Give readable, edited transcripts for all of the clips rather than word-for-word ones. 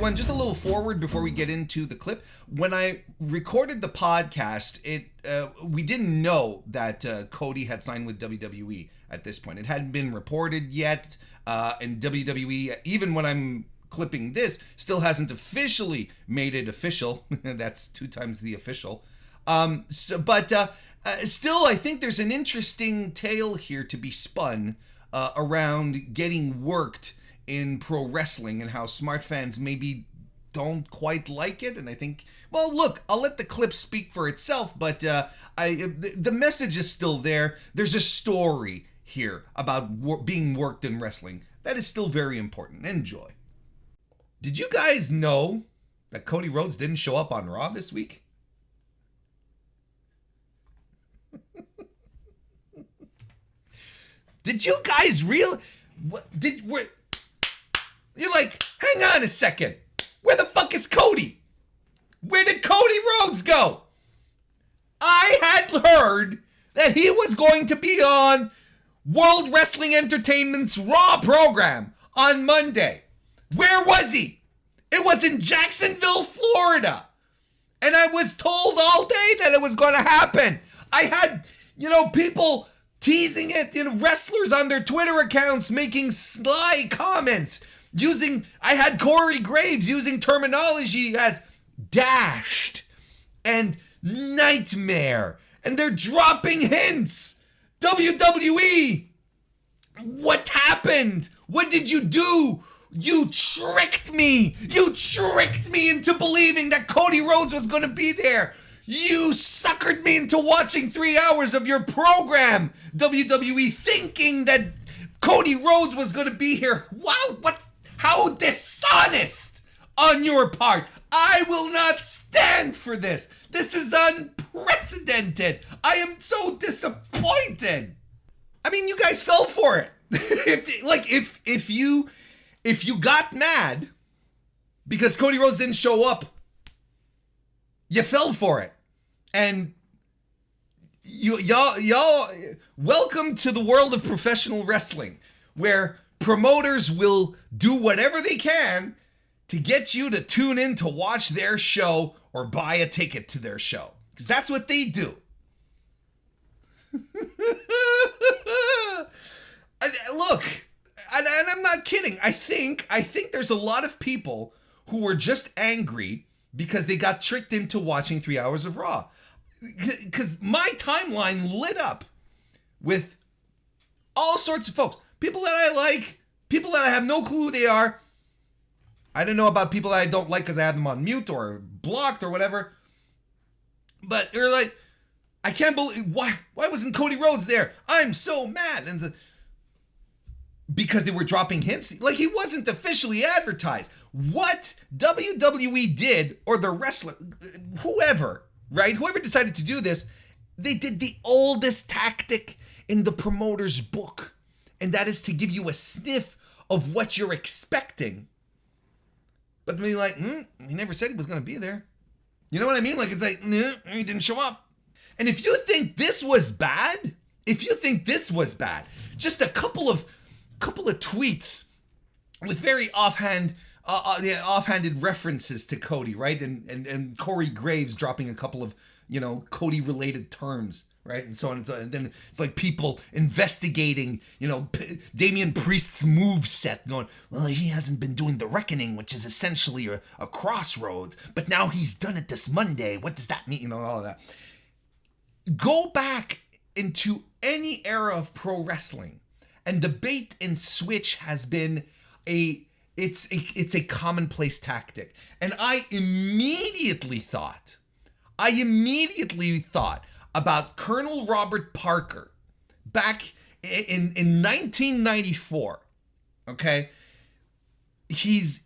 everyone, just a little forward before we get into the clip. When I recorded the podcast, we didn't know that Cody had signed with WWE at this point. It hadn't been reported yet, and WWE, even when I'm clipping this, still hasn't officially made it official. That's 2 times the official. Still, I think there's an interesting tale here to be spun around getting worked in pro wrestling and how smart fans maybe don't quite like it. And I think, well, look, I'll let the clip speak for itself, but the message is still there. There's a story here about being worked in wrestling that is still very important. Enjoy. Did you guys know that Cody Rhodes didn't show up on Raw this week? Did you guys you're like, hang on a second. Where the fuck is Cody? Where did Cody Rhodes go? I had heard that he was going to be on World Wrestling Entertainment's Raw program on Monday. Where was he? It was in Jacksonville, Florida. And I was told all day that it was going to happen. I had, people teasing it, wrestlers on their Twitter accounts making sly comments. I had Corey Graves using terminology as dashed and nightmare. And they're dropping hints. WWE, what happened? What did you do? You tricked me. You tricked me into believing that Cody Rhodes was going to be there. You suckered me into watching 3 hours of your program, WWE, thinking that Cody Rhodes was going to be here. Wow, how dishonest on your part. I will not stand for this. This is unprecedented. I am so disappointed. I mean, you guys fell for it. if you got mad because Cody Rhodes didn't show up, you fell for it. And y'all, welcome to the world of professional wrestling, where promoters will do whatever they can to get you to tune in to watch their show or buy a ticket to their show. Because that's what they do. Look, and I'm not kidding. I think there's a lot of people who were just angry because they got tricked into watching 3 hours of Raw. Because my timeline lit up with all sorts of folks. People that I like, people that I have no clue who they are. I don't know about people that I don't like because I have them on mute or blocked or whatever. But they're like, I can't believe, why wasn't Cody Rhodes there? I'm so mad. And because they were dropping hints. Like, he wasn't officially advertised. What WWE did, or the wrestler, whoever, right? Whoever decided to do this, they did the oldest tactic in the promoter's book. And that is to give you a sniff of what you're expecting. But be like, he never said he was going to be there. You know what I mean? Like, it's like, he didn't show up. And if you think this was bad, just a couple of tweets with very offhanded references to Cody, right? And Corey Graves dropping a couple of, Cody related terms, right? And so on and so on. And then it's like people investigating, Damian Priest's move set, going, well, he hasn't been doing the reckoning, which is essentially a crossroads, but now he's done it this Monday. What does that mean? All of that. Go back into any era of pro wrestling, and the bait and switch has been it's a commonplace tactic. And I immediately thought about Colonel Robert Parker back in 1994. Okay, he's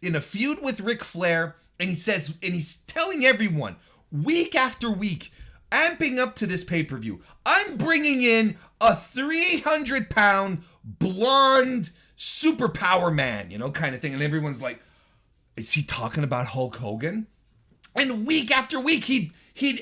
in a feud with Ric Flair, and he's telling everyone week after week, amping up to this pay-per-view, I'm bringing in a 300-pound blonde superpower man, kind of thing. And everyone's like, is he talking about Hulk Hogan? And week after week, he'd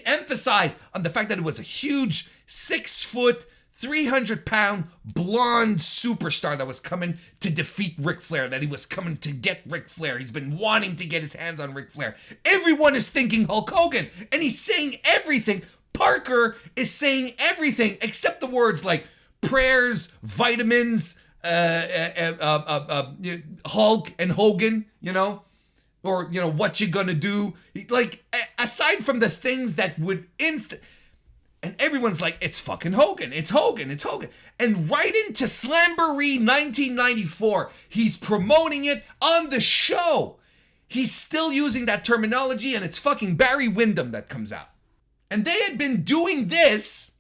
emphasize on the fact that it was a huge 6 foot, 300-pound blonde superstar that was coming to defeat Ric Flair, that he was coming to get Ric Flair. He's been wanting to get his hands on Ric Flair. Everyone is thinking Hulk Hogan, and he's saying everything. Parker is saying everything except the words like prayers, vitamins, Hulk and Hogan, or, what you gonna do? Like, aside from the things that would and everyone's like, it's fucking Hogan, it's Hogan, it's Hogan. And right into Slamboree 1994, he's promoting it on the show. He's still using that terminology, and it's fucking Barry Windham that comes out. And they had been doing this.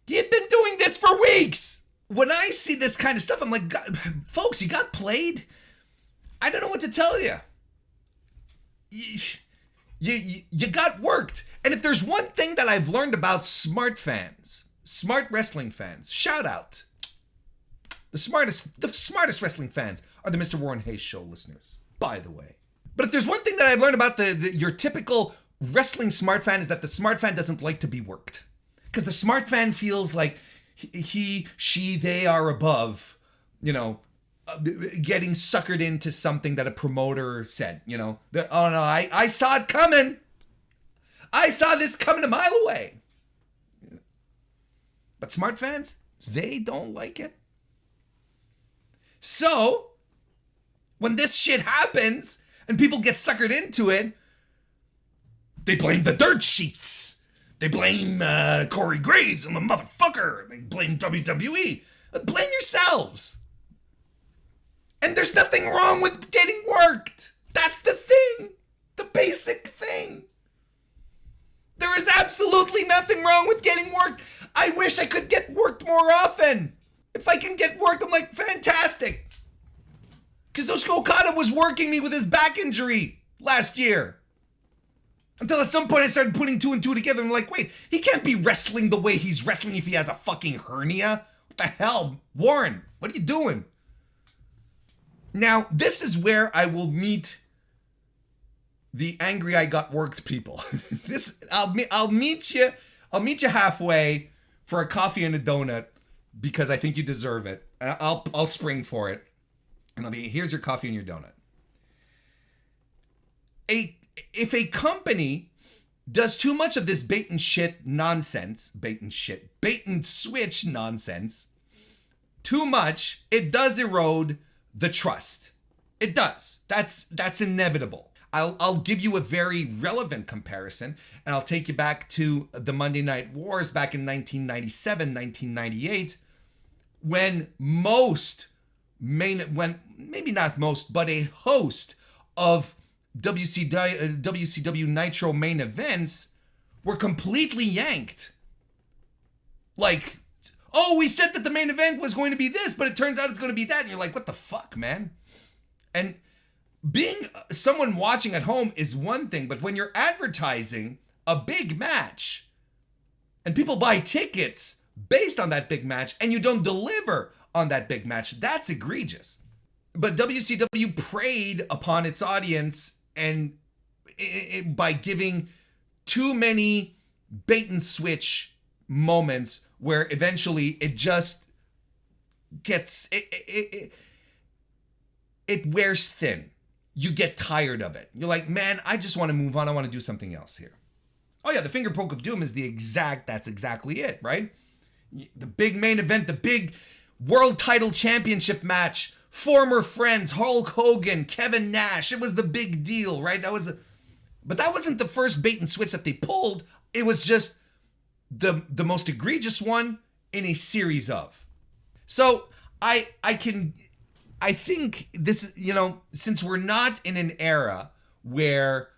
He had been doing this for weeks. When I see this kind of stuff, I'm like, God, folks, you got played? I don't know what to tell you. You got worked. And if there's one thing that I've learned about smart fans, smart wrestling fans, shout out. The smartest wrestling fans are the Mr. Warren Hayes show listeners, by the way. But if there's one thing that I've learned about your typical wrestling smart fan is that the smart fan doesn't like to be worked. Because the smart fan feels like he, she, they are above, getting suckered into something that a promoter said, oh no, I saw it coming. I saw this coming a mile away. But smart fans, they don't like it. So, when this shit happens and people get suckered into it, they blame the dirt sheets. They blame Corey Graves and the motherfucker. They blame WWE. Blame yourselves. And there's nothing wrong with getting worked. That's the thing. The basic thing. There is absolutely nothing wrong with getting worked. I wish I could get worked more often. If I can get worked, I'm like, fantastic. Kazuchika Okada was working me with his back injury last year. Until at some point I started putting two and two together and I'm like, wait, he can't be wrestling the way he's wrestling if he has a fucking hernia. What the hell? Warren, what are you doing? Now, this is where I will meet the angry I got worked people. I'll meet you halfway for a coffee and a donut because I think you deserve it. And I'll spring for it. And here's your coffee and your donut. If a company does too much of this bait and switch nonsense, too much, it does erode the trust. It does. That's inevitable. I'll give you a very relevant comparison, and I'll take you back to the Monday Night Wars back in 1997, 1998, when maybe not most, but a host of WCW Nitro main events were completely yanked. Like, oh, we said that the main event was going to be this, but it turns out it's going to be that. And you're like, what the fuck, man? And being someone watching at home is one thing, but when you're advertising a big match and people buy tickets based on that big match and you don't deliver on that big match, that's egregious. But WCW preyed upon its audience and by giving too many bait and switch moments where eventually it just gets it wears thin. You get tired of it. You're like, man, I just want to move on. I want to do something else here. Oh yeah, the finger poke of doom is that's exactly it, right? The big main event, the big world title championship match, former friends, Hulk Hogan, Kevin Nash. It was the big deal, right? But that wasn't the first bait and switch that they pulled. It was just the most egregious one in a series of. So I think this, since we're not in an era where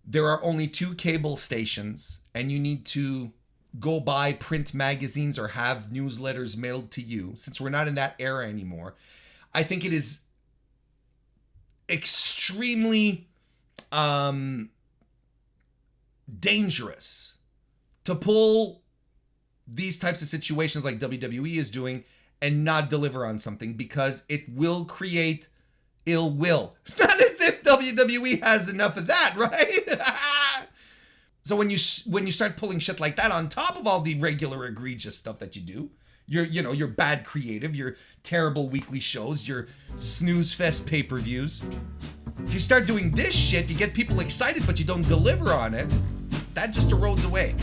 there are only 2 cable stations and you need to go buy print magazines or have newsletters mailed to you, since we're not in that era anymore, I think it is extremely dangerous to pull these types of situations like WWE is doing and not deliver on something, because it will create ill will. Not as if WWE has enough of that, right? So when you start pulling shit like that on top of all the regular egregious stuff that you do, your bad creative, your terrible weekly shows, your snooze fest pay-per-views. If you start doing this shit, you get people excited, but you don't deliver on it. That just erodes away.